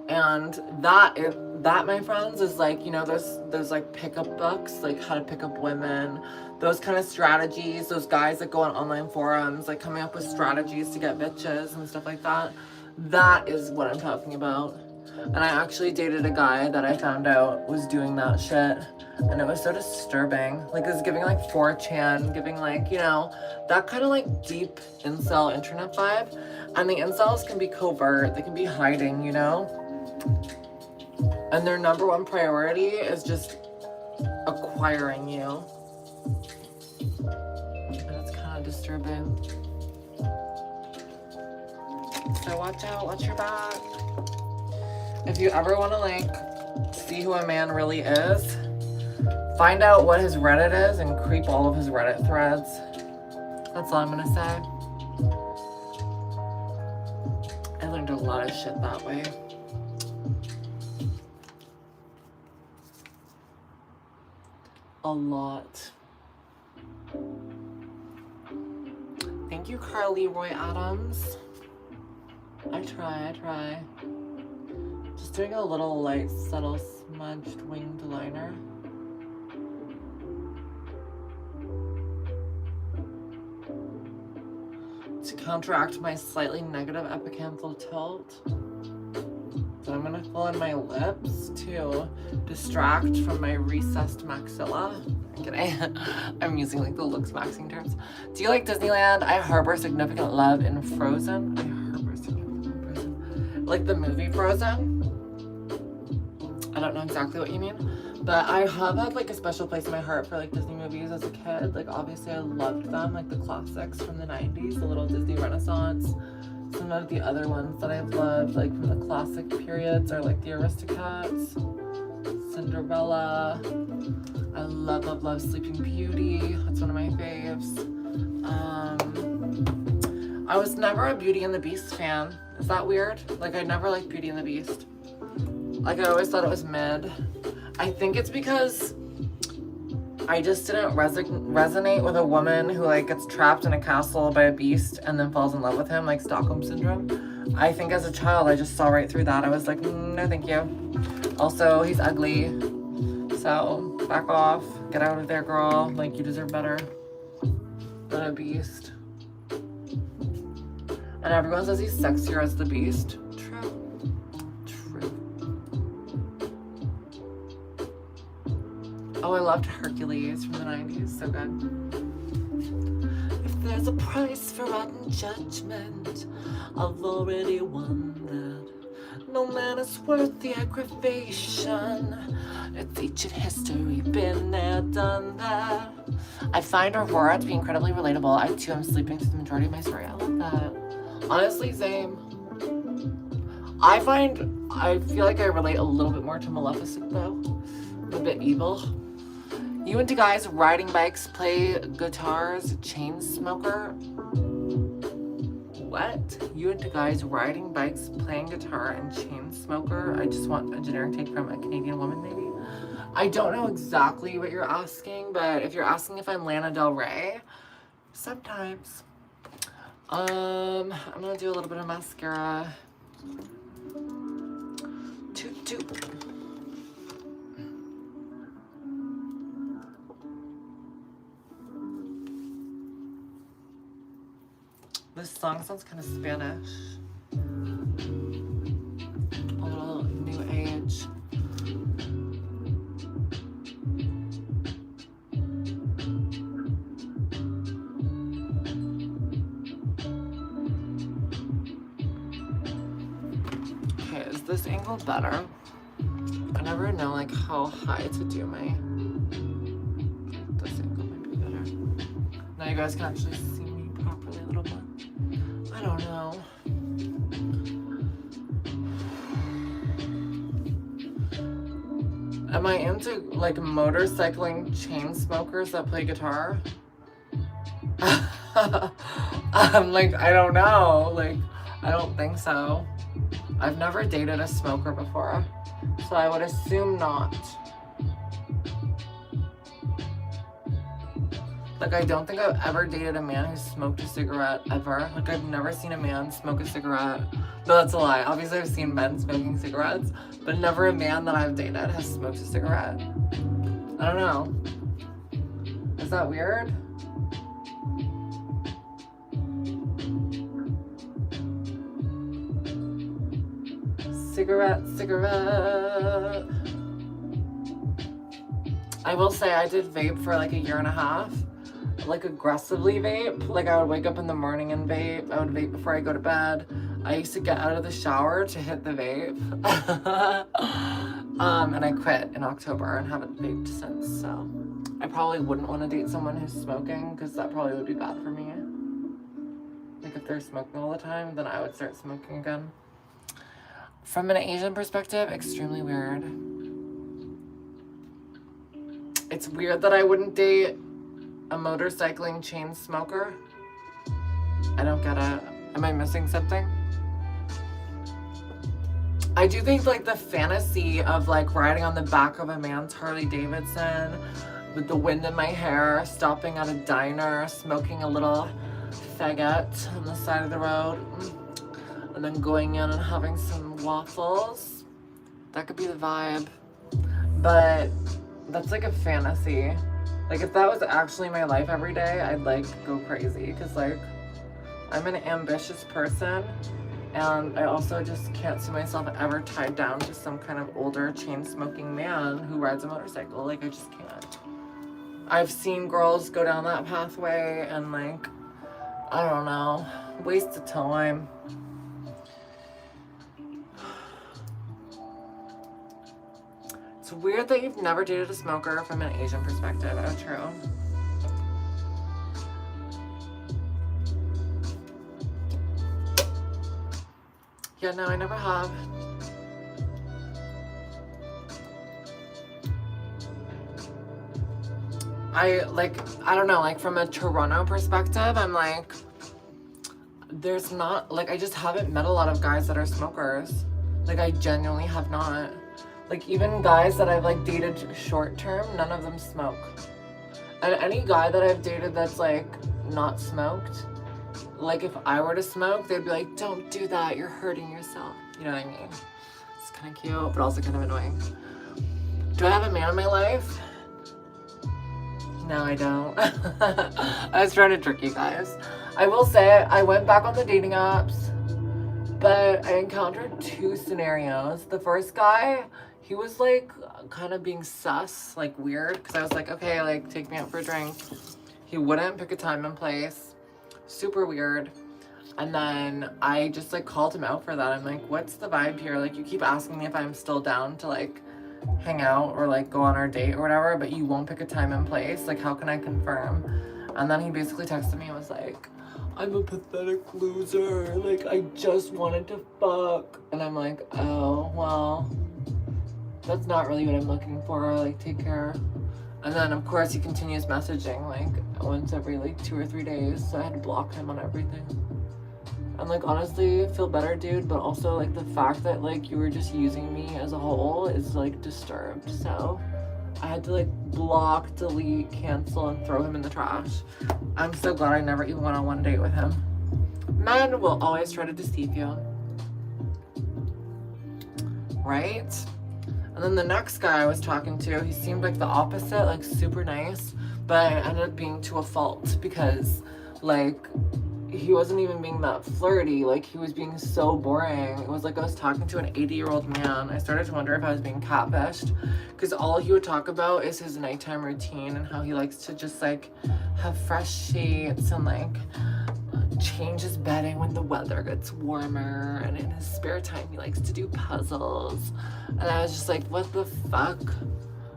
And that, my friends, is like, you know, those like pickup books, like how to pick up women, those kind of strategies, those guys that go on online forums, like coming up with strategies to get bitches and stuff like that. That is what I'm talking about. And I actually dated a guy that I found out was doing that shit. And it was so disturbing. Like, it was giving like 4chan, giving like, you know, that kind of like deep incel internet vibe. And the incels can be covert, they can be hiding, you know? And their number one priority is just acquiring you. And it's kind of disturbing. So watch out, watch your back. If you ever want to like see who a man really is, find out what his Reddit is and creep all of his Reddit threads. That's all I'm gonna say. I learned a lot of shit that way. A lot. Thank you, Carly Roy Adams. I try. Just doing a little light, subtle, smudged winged liner. To counteract my slightly negative epicanthal tilt. So I'm gonna fill in my lips to distract from my recessed maxilla. I'm kidding. I'm using like the looks maxing terms. Do you like Disneyland? I harbor significant love in Frozen. Like the movie Frozen. I don't know exactly what you mean, but I have had like a special place in my heart for like Disney movies as a kid. Like obviously I loved them, like the classics from the 90s, the little Disney Renaissance. Some of the other ones that I've loved, like from the classic periods, are like the Aristocats, Cinderella. I love Sleeping Beauty. That's one of my faves. I was never a Beauty and the Beast fan. Is that weird? Like I never liked Beauty and the Beast. Like I always thought it was mid. I think it's because I just didn't resonate with a woman who like gets trapped in a castle by a beast and then falls in love with him, like Stockholm Syndrome. I think as a child I just saw right through that. I was like, no thank you. Also, he's ugly. So back off. Get out of there, girl. Like you deserve better than a beast. And everyone says he's sexier as the beast. True. Oh, I loved Hercules from the 90s. So good. If there's a price for rotten judgment, I've already won that. No man is worth the aggravation. It's ancient history, been there, done that. I find Aurora to be incredibly relatable. I too am sleeping through the majority of my story. I love that. Honestly, same. I feel like I relate a little bit more to Maleficent though. A bit evil. You into guys riding bikes, play guitars, chain smoker? What? You into guys riding bikes, playing guitar, and chain smoker? I just want a generic take from a Canadian woman, maybe? I don't know exactly what you're asking, but if you're asking if I'm Lana Del Rey, sometimes. I'm gonna do a little bit of mascara. Toot toot. This song sounds kind of Spanish. A little new age. this angle better? I never know like how high to do my. This angle might be better. Now you guys can actually see me properly a little more. I don't know. Am I into like motorcycling chain smokers that play guitar? I'm like, I don't know. Like, I don't think so. I've never dated a smoker before, so I would assume not. Like, I don't think I've ever dated a man who smoked a cigarette, ever. Like, I've never seen a man smoke a cigarette. No, that's a lie. Obviously, I've seen men smoking cigarettes, but never a man that I've dated has smoked a cigarette. I don't know. Is that weird? Cigarette. I will say I did vape for like a year and a half. Like aggressively vape. Like I would wake up in the morning and vape. I would vape before I go to bed. I used to get out of the shower to hit the vape. And I quit in October and haven't vaped since. So I probably wouldn't want to date someone who's smoking because that probably would be bad for me. Like if they're smoking all the time, then I would start smoking again. From an Asian perspective, extremely weird. It's weird that I wouldn't date a motorcycling chain smoker. I don't get it. Am I missing something? I do think like the fantasy of like riding on the back of a man's Harley Davidson with the wind in my hair, stopping at a diner, smoking a little faggot on the side of the road, and then going in and having some waffles. That could be the vibe. But that's like a fantasy. Like if that was actually my life every day, I'd like go crazy because like I'm an ambitious person and I also just can't see myself ever tied down to some kind of older chain smoking man who rides a motorcycle. Like I just can't. I've seen girls go down that pathway and like, I don't know, waste of time. It's weird that you've never dated a smoker from an Asian perspective. Oh, true. Yeah, no, I never have. I don't know, like from a Toronto perspective, I'm like, there's not, like I just haven't met a lot of guys that are smokers. Like I genuinely have not. Like even guys that I've like dated short term, none of them smoke. And any guy that I've dated that's like not smoked, like if I were to smoke, they'd be like, don't do that, you're hurting yourself. You know what I mean? It's kind of cute, but also kind of annoying. Do I have a man in my life? No, I don't. I was trying to trick you guys. I will say, I went back on the dating apps, but I encountered two scenarios. The first guy, he was like kind of being sus, like weird, because I was like, okay, like take me out for a drink. He wouldn't pick a time and place. Super weird. And then I just like called him out for that. I'm like, what's the vibe here? Like you keep asking me if I'm still down to like hang out or like go on our date or whatever, but you won't pick a time and place. Like how can I confirm? And then he basically texted me and was like, I'm a pathetic loser. Like I just wanted to fuck. And I'm like, oh, well, that's not really what I'm looking for. Like take care. And then of course he continues messaging like once every like 2 or 3 days. So I had to block him on everything. And like honestly, feel better, dude, but also like the fact that like you were just using me as a whole is like disturbed. So I had to like block, delete, cancel, and throw him in the trash. I'm so glad I never even went on one date with him. Men will always try to deceive you. Right? And then the next guy I was talking to, he seemed like the opposite, like super nice, but it ended up being to a fault because like he wasn't even being that flirty. Like he was being so boring. It was like I was talking to an 80-year-old man. I started to wonder if I was being catfished because all he would talk about is his nighttime routine and how he likes to just like have fresh sheets and like change his bedding when the weather gets warmer, and in his spare time he likes to do puzzles. And I was just like, what the fuck?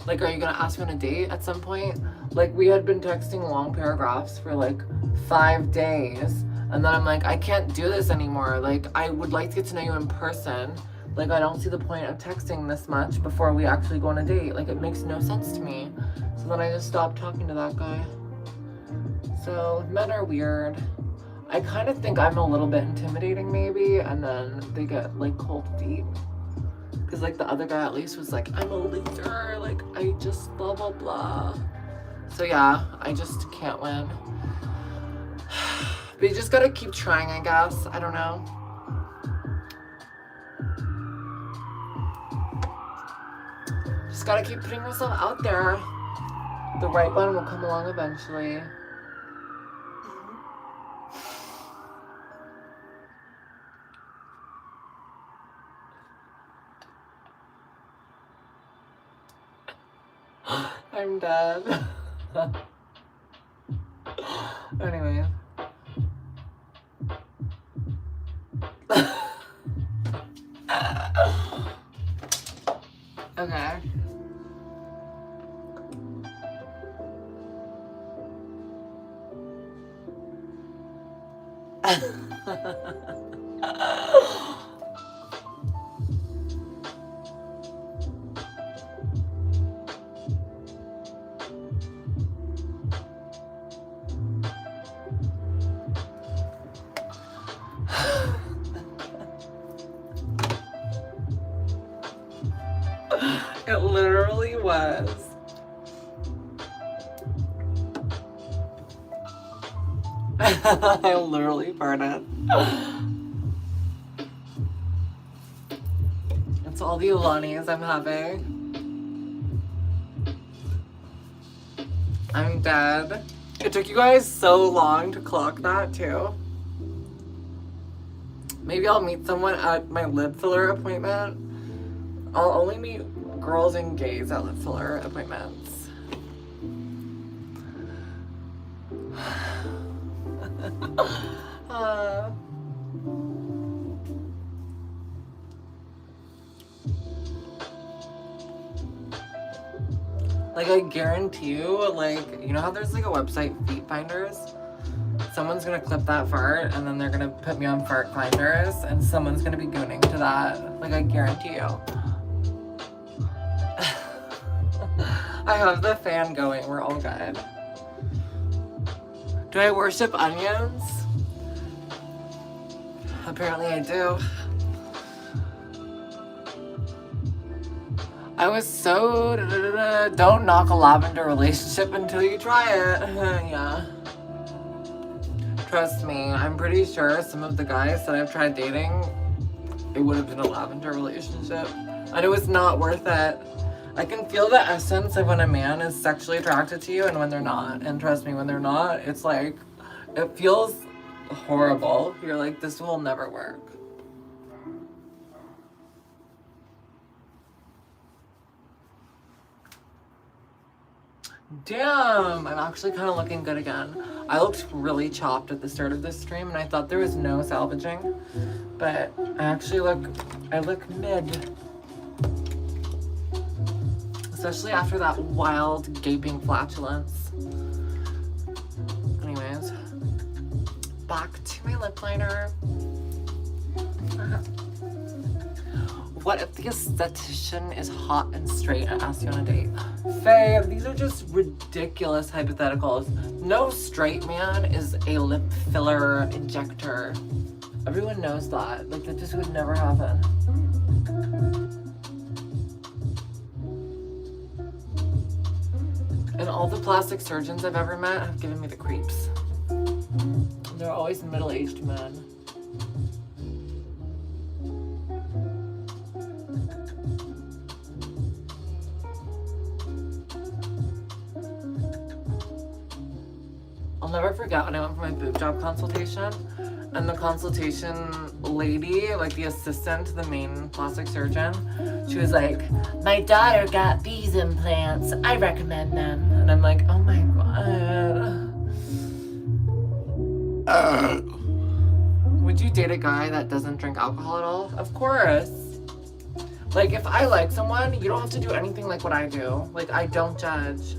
Like, are you gonna ask me on a date at some point? Like, we had been texting long paragraphs for like 5 days, and then I'm like, I can't do this anymore. Like, I would like to get to know you in person. Like, I don't see the point of texting this much before we actually go on a date. Like, it makes no sense to me. So then I just stopped talking to that guy. So men are weird. I kind of think I'm a little bit intimidating maybe, and then they get like cold feet. Cause like the other guy at least was like, I'm a loser, like I just blah blah blah. So yeah, I just can't win. But you just gotta keep trying, I guess. I don't know. Just gotta keep putting yourself out there. The right one will come along eventually. I'm dead. Anyway. Okay. It literally was. I literally farted. It's all the Ilanis I'm having. I'm dead. It took you guys so long to clock that too. Maybe I'll meet someone at my lip filler appointment. I'll only meet girls and gays at lip filler appointments. Like, I guarantee you, like, you know how there's like a website, Feet Finders? Someone's gonna clip that fart and then they're gonna put me on Fart Finders and someone's gonna be gooning to that. Like, I guarantee you. I have the fan going. We're all good. Do I worship onions? Apparently I do. I was so don't knock a lavender relationship until you try it. Yeah. Trust me, I'm pretty sure some of the guys that I've tried dating, it would have been a lavender relationship. And it was not worth it. I can feel the essence of when a man is sexually attracted to you and when they're not. And trust me, when they're not, it's like, it feels horrible. You're like, this will never work. Damn, I'm actually kind of looking good again. I looked really chopped at the start of this stream and I thought there was no salvaging, but I look mid. Especially after that wild gaping flatulence. Anyways, back to my lip liner. What if the esthetician is hot and straight and asks you on a date? Faye, these are just ridiculous hypotheticals. No straight man is a lip filler injector. Everyone knows that. Like, that just would never happen. And all the plastic surgeons I've ever met have given me the creeps. They're always middle-aged men. I'll never forget when I went for my boob job consultation, and the consultation lady, like the assistant to the main plastic surgeon, she was like, my daughter got these implants, I recommend them. And I'm like, oh my god. Would you date a guy that doesn't drink alcohol at all? Of course. Like, if I like someone, you don't have to do anything like what I do. Like, I don't judge.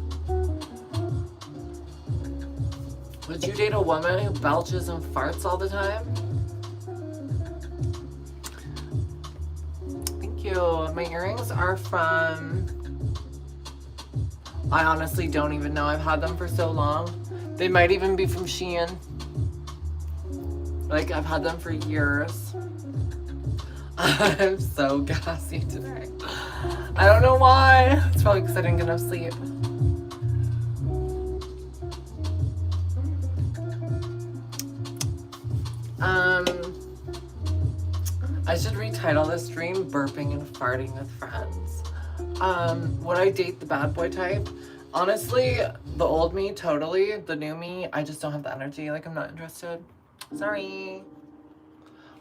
Would you date a woman who belches and farts all the time? Thank you. My earrings are from... I honestly don't even know. I've had them for so long. They might even be from Shein. Like, I've had them for years. I'm so gassy today. I don't know why. It's probably because I didn't get enough sleep. I should retitle this stream Burping and Farting with Friends. Would I date the bad boy type? Honestly, the old me, totally. The new me, I just don't have the energy. Like, I'm not interested. Sorry.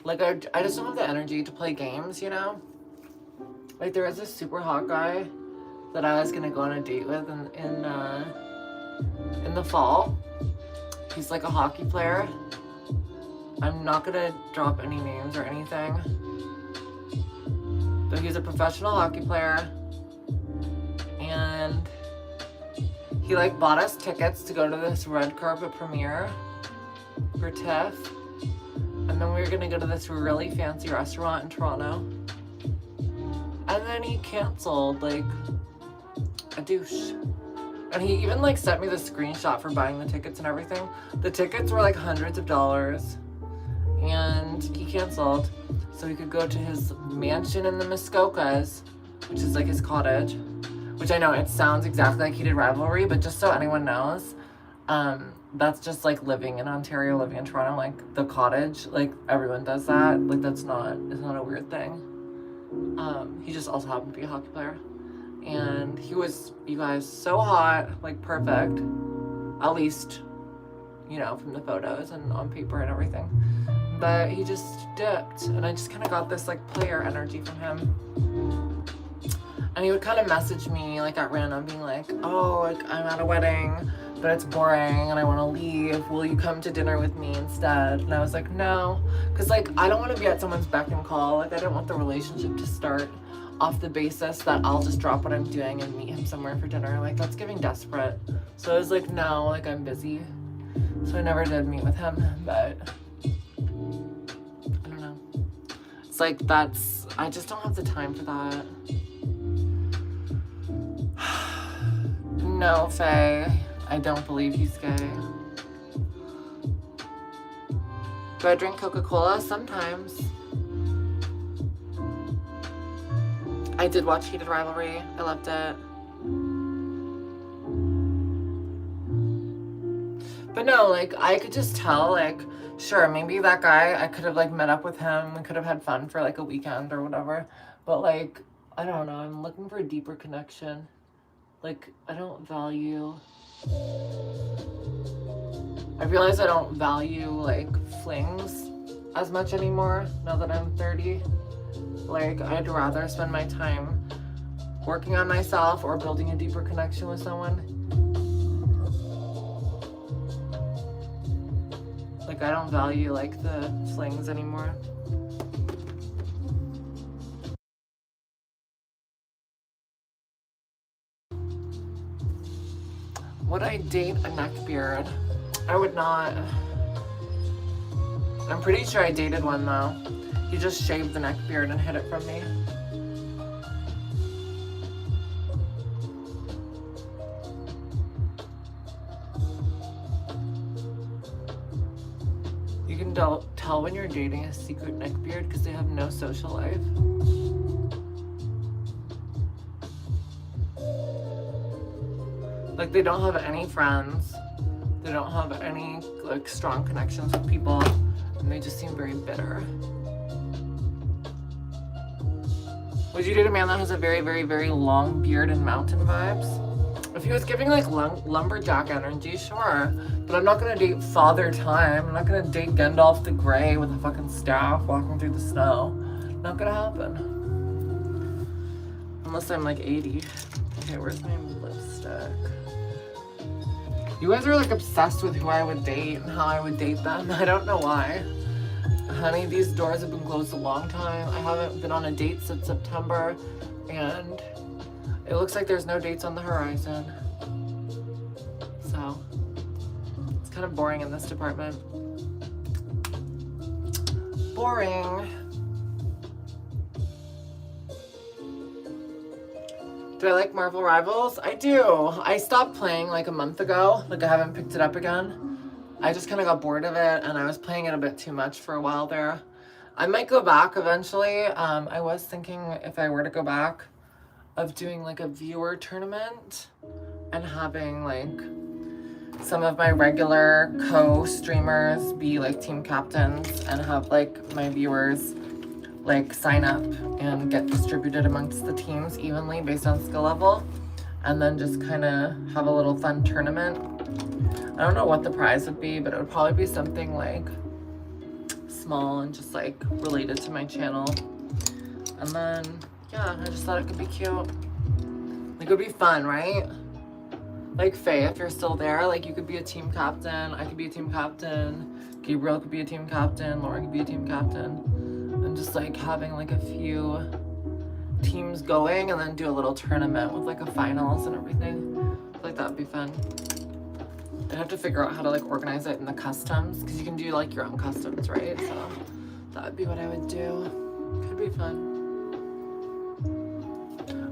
Like, I just don't have the energy to play games, you know? Like, there was this super hot guy that I was gonna go on a date with in the fall. He's like a hockey player. I'm not gonna drop any names or anything. But he's a professional hockey player. And he like bought us tickets to go to this red carpet premiere for TIFF. And then we were gonna go to this really fancy restaurant in Toronto. And then he canceled, like, a douche. And he even like sent me the screenshot for buying the tickets and everything. The tickets were like hundreds of dollars. And he canceled. So he could go to his mansion in the Muskokas, which is like his cottage. Which I know it sounds exactly like he did Rivalry, but just so anyone knows, that's just like living in Ontario, living in Toronto, like the cottage, like everyone does that. Like it's not a weird thing. He just also happened to be a hockey player. And he was, you guys, so hot, like perfect. At least, you know, from the photos and on paper and everything. But he just dipped, and I just kind of got this like player energy from him. And he would kind of message me like at random, being like, oh, like I'm at a wedding, but it's boring and I want to leave. Will you come to dinner with me instead? And I was like, no, because like I don't want to be at someone's beck and call. Like I don't want the relationship to start off the basis that I'll just drop what I'm doing and meet him somewhere for dinner. Like that's giving desperate. So I was like, no, like I'm busy. So I never did meet with him, but I don't know. It's like I just don't have the time for that. No, Faye, I don't believe he's gay. Do I drink Coca-Cola? Sometimes. I did watch Heated Rivalry. I loved it. But no, like, I could just tell, like, sure, maybe that guy, I could have, like, met up with him. We could have had fun for, like, a weekend or whatever. But, like, I don't know. I'm looking for a deeper connection. Like, I don't value... I realize I don't value, like, flings as much anymore now that I'm 30. Like, I'd rather spend my time working on myself or building a deeper connection with someone. Like, I don't value, like, the flings anymore. Would I date a neckbeard? I would not. I'm pretty sure I dated one, though. He just shaved the neckbeard and hid it from me. You can tell when you're dating a secret neckbeard because they have no social life. Like, they don't have any friends. They don't have any, like, strong connections with people. And they just seem very bitter. Would you date a man that has a very, very, very long beard and mountain vibes? If he was giving, like, lumberjack energy, sure. But I'm not gonna date Father Time. I'm not gonna date Gandalf the Grey with a fucking staff walking through the snow. Not gonna happen. Unless I'm, like, 80. Okay, where's my lipstick? You guys are like obsessed with who I would date and how I would date them. I don't know why. Honey, these doors have been closed a long time. I haven't been on a date since September, and it looks like there's no dates on the horizon. So, it's kind of boring in this department. Boring. Do I like Marvel Rivals? I do. I stopped playing like a month ago. Like I haven't picked it up again. I just kind of got bored of it and I was playing it a bit too much for a while there. I might go back eventually. I was thinking if I were to go back of doing like a viewer tournament and having like some of my regular co-streamers be like team captains and have like my viewers like sign up and get distributed amongst the teams evenly based on skill level, and then just kind of have a little fun tournament. I don't know what the prize would be, but it would probably be something like small and just like related to my channel. And then yeah, I just thought it could be cute. Like it would be fun, right? Like Faye, if you're still there, like you could be a team captain, I could be a team captain, Gabriel could be a team captain, Lauren could be a team captain. And just like having like a few teams going and then do a little tournament with like a finals and everything. I feel like that would be fun. I'd have to figure out how to like organize it in the customs, because you can do like your own customs, right? So that would be what I would do. Could be fun.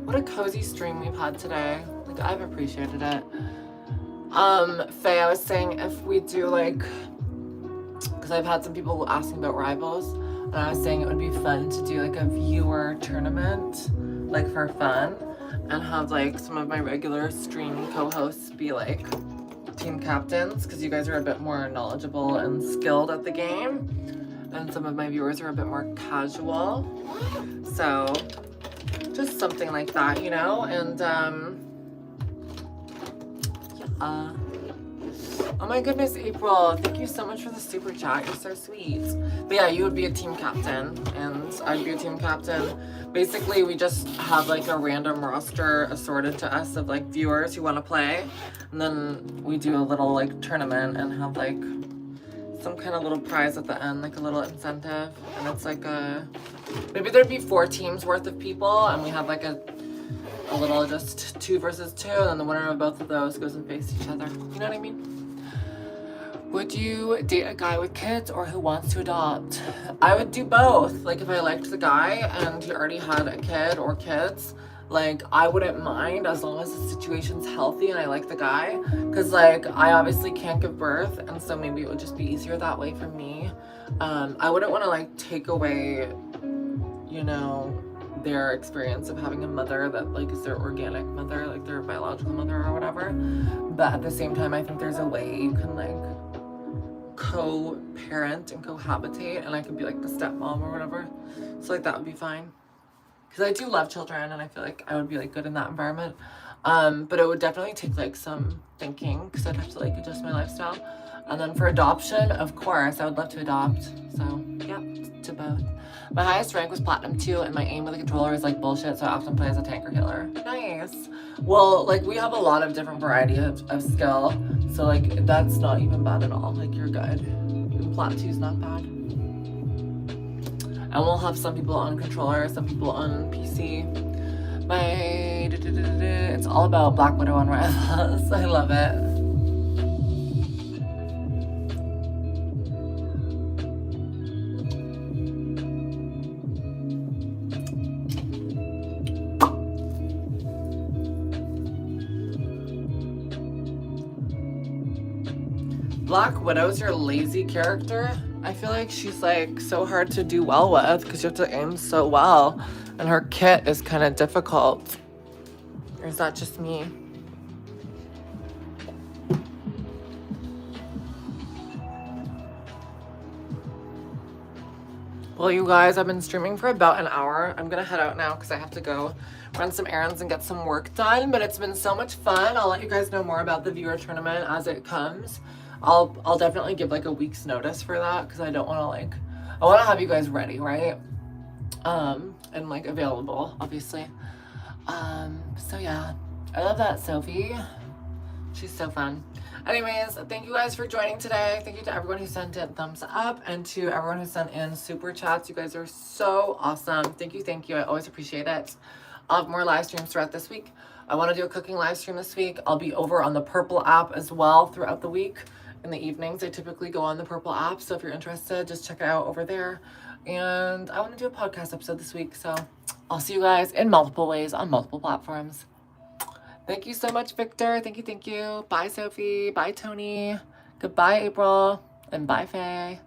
What a cozy stream we've had today. Like I've appreciated it. Faye, I was saying if we do like, because I've had some people asking about rivals, and I was saying it would be fun to do like a viewer tournament, like for fun, and have like some of my regular stream co-hosts be like team captains, because you guys are a bit more knowledgeable and skilled at the game, and some of my viewers are a bit more casual. So just something like that, you know? And yeah. Oh my goodness, April, thank you so much for the super chat. You're so sweet. But yeah, you would be a team captain and I'd be a team captain. Basically, we just have like a random roster assorted to us of like viewers who want to play. And then we do a little like tournament and have like some kind of little prize at the end, like a little incentive. And it's like maybe there'd be 4 teams worth of people and we have like a little just 2 versus 2, and then the winner of both of those goes and face each other. You know what I mean? Would you date a guy with kids or who wants to adopt? I would do both. Like if I liked the guy and he already had a kid or kids, like I wouldn't mind as long as the situation's healthy and I like the guy. Cause like I obviously can't give birth, and so maybe it would just be easier that way for me. I wouldn't want to like take away, you know, their experience of having a mother that like is their organic mother, like their biological mother or whatever. But at the same time, I think there's a way you can like co-parent and cohabitate, and I could be like the stepmom or whatever. So like that would be fine. Because I do love children and I feel like I would be like good in that environment. But it would definitely take like some thinking, because I'd have to like adjust my lifestyle. And then for adoption, of course, I would love to adopt. So yeah, to both. My highest rank was Platinum 2, and my aim with the controller is like bullshit, so I often play as a tank or healer. Nice. Well, like we have a lot of different variety of skill, so like that's not even bad at all. Like you're good. Plat 2 is not bad. And we'll have some people on controller, some people on PC. It's all about Black Widow on Rivals. I love it. Black Widow's your lazy character. I feel like she's like so hard to do well with because you have to aim so well, and her kit is kind of difficult. Or is that just me? Well, you guys, I've been streaming for about an hour. I'm gonna head out now because I have to go run some errands and get some work done, but it's been so much fun. I'll let you guys know more about the viewer tournament as it comes. I'll definitely give like a week's notice for that, because I don't want to like, I want to have you guys ready, right? And like available, obviously. So yeah, I love that, Sophie. She's so fun. Anyways, thank you guys for joining today. Thank you to everyone who sent in thumbs up and to everyone who sent in super chats. You guys are so awesome. Thank you, thank you. I always appreciate it. I'll have more live streams throughout this week. I want to do a cooking live stream this week. I'll be over on the Purple app as well throughout the week. In the evenings, I typically go on the Purple app. So if you're interested, just check it out over there. And I want to do a podcast episode this week. So I'll see you guys in multiple ways on multiple platforms. Thank you so much, Victor. Thank you, thank you. Bye, Sophie. Bye, Tony. Goodbye, April. And bye, Faye.